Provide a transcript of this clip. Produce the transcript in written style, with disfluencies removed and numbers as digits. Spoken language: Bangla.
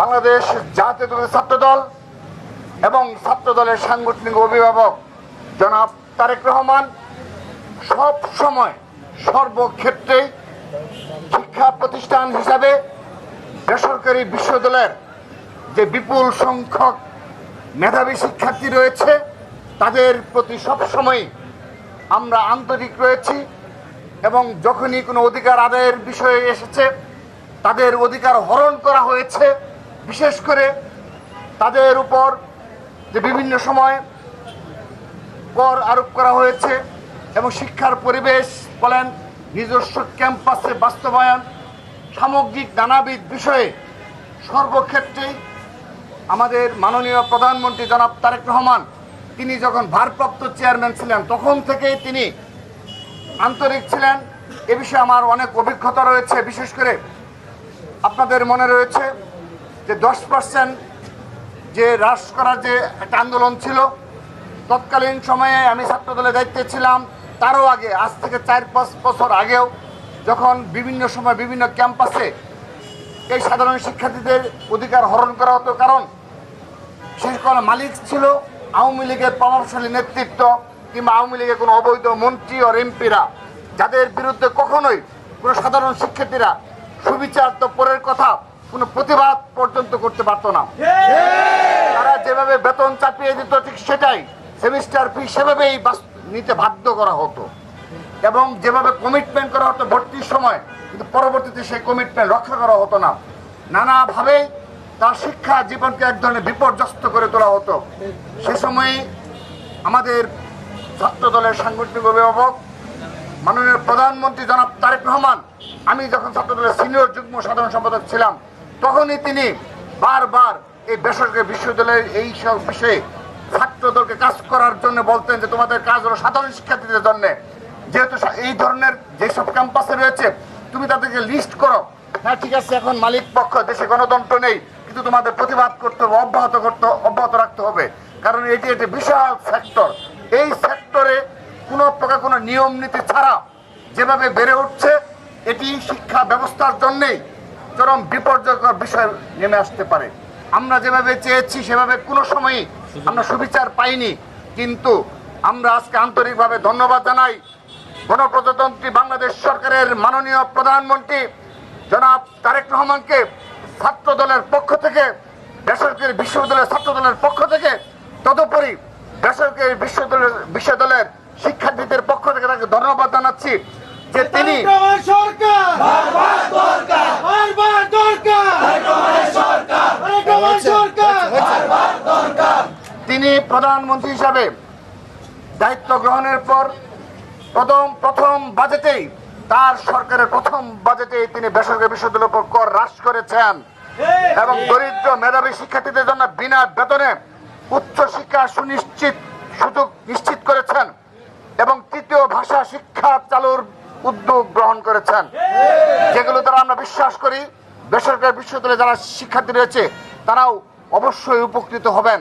বাংলাদেশ জাতীয়তাবাদী ছাত্রদল এবং ছাত্রদলের সাংগঠনিক অভিভাবক জনাব তারেক রহমান সব সময় সর্বক্ষেত্রে শিক্ষা প্রতিষ্ঠান হিসাবে বেসরকারি বিশ্ববিদ্যালয়ের যে বিপুল সংখ্যক মেধাবী শিক্ষার্থী রয়েছে তাদের প্রতি সবসময় আমরা আন্তরিক রয়েছি এবং যখনই কোনো অধিকার আদায়ের বিষয়ে এসেছে তাদের অধিকার হরণ করা হয়েছে, বিশেষ করে তাদের উপর যে বিভিন্ন সময় কর আরোপ করা হয়েছে এবং শিক্ষার পরিবেশ বলেন, নিজস্ব ক্যাম্পাসে বাস্তবায়ন, সামগ্রিক নানাবিধ বিষয়ে সর্বক্ষেত্রেই আমাদের মাননীয় প্রধানমন্ত্রী জনাব তারেক রহমান তিনি যখন ভারপ্রাপ্ত চেয়ারম্যান ছিলেন তখন থেকেই তিনি আন্তরিক ছিলেন। এ বিষয়ে আমার অনেক অভিজ্ঞতা রয়েছে। বিশেষ করে আপনাদের মনে রয়েছে যে 10% যে হ্রাস করার যে একটা আন্দোলন ছিল, তৎকালীন সময়ে আমি ছাত্রদলের দায়িত্বে ছিলাম। তারও আগে, আজ থেকে 4-5 বছর আগেও যখন বিভিন্ন সময় বিভিন্ন ক্যাম্পাসে এই সাধারণ শিক্ষার্থীদের অধিকার হরণ করা হতো, কারণ শেষ করা মালিক ছিল আওয়ামী লীগের প্রভাবশালী নেতৃত্ব কিংবা আওয়ামী লীগের কোনো অবৈধ মন্ত্রী ও এমপিরা, যাদের বিরুদ্ধে কখনোই কোনো সাধারণ শিক্ষার্থীরা সুবিচার তো পরের কথা, কোনো প্রতিবাদ পর্যন্ত করতে পারতো না। তারা যেভাবে বেতন চাপিয়ে দিত ঠিক সেটাই সেমিস্টার ফি সেভাবেই নিতে বাধ্য করা হতো এবং যেভাবে কমিটমেন্ট করা হতো ভর্তির সময়, কিন্তু পরবর্তীতে সেই কমিটমেন্ট রক্ষা করা হতো না। নানাভাবেই তার শিক্ষা জীবনকে এক ধরনের বিপর্যস্ত করে তোলা হতো। সে সময়ে আমাদের ছাত্রদলের সাংগঠনিক অভিভাবক মাননীয় প্রধানমন্ত্রী জনাব তারেক রহমান, আমি যখন ছাত্রদলের সিনিয়র যুগ্ম সাধারণ সম্পাদক ছিলাম তখনই তিনি বারবার এই বেসরকারি বিশ্ববিদ্যালয়ের এই সব বিষয়ে ছাত্রদলকে কাজ করার জন্য বলতেন যে তোমাদের কাজ হলো সাধারণ শিক্ষার্থীদের জন্য, যেহেতু এই ধরনের যেসব ক্যাম্পাসে রয়েছে তুমি তাদেরকে লিস্ট করো। হ্যাঁ ঠিক আছে, এখন মালিক পক্ষ, দেশে গণতন্ত্র নেই, কিন্তু তোমাদের প্রতিবাদ করতে হবে, অব্যাহত রাখতে হবে, কারণ এটি একটি বিশাল সেক্টর। এই সেক্টরে কোনো প্রকার কোনো নিয়ম নীতি ছাড়া যেভাবে বেড়ে উঠছে এটি শিক্ষা ব্যবস্থার জন্যেই চরম বিপর্যয়কর বিষয় নেমে আসতে পারে। আমরা যেভাবে চেয়েছি সেভাবে কোনো সময়ই আমরা সুবিচার পাইনি, কিন্তু আমরা আজকে আন্তরিকভাবে ধন্যবাদ জানাই গণপ্রজাতন্ত্রী বাংলাদেশ সরকারের মাননীয় প্রধানমন্ত্রী জনাব তারেক রহমানকে, ছাত্রদলের পক্ষ থেকে, বেসরকারি বিশ্ববিদ্যালয়ের ছাত্রদলের পক্ষ থেকে, তদুপরি বেসরকারি বিশ্ববিদ্যালয়ের শিক্ষার্থীদের পক্ষ থেকে তাকে ধন্যবাদ জানাচ্ছি যে তিনি প্রধানমন্ত্রী হিসাবে দায়িত্ব গ্রহণের পর প্রথম বাজেটেই, তার সরকারের প্রথম বাজেটেই তিনি বেসরকারি বিশ্ববিদ্যালয়ের উপর কর হ্রাস করেছেন এবং দরিদ্র মেধাবী শিক্ষার্থীদের জন্য বিনা বেতনে উচ্চ শিক্ষা সুযোগ নিশ্চিত করেছেন এবং তৃতীয় ভাষা শিক্ষা চালুর উদ্যোগ গ্রহণ করেছেন, যেগুলো দ্বারা আমরা বিশ্বাস করি বেসরকারি বিশ্ববিদ্যালয়ে যারা শিক্ষার্থী রয়েছে তারাও অবশ্যই উপকৃত হবেন।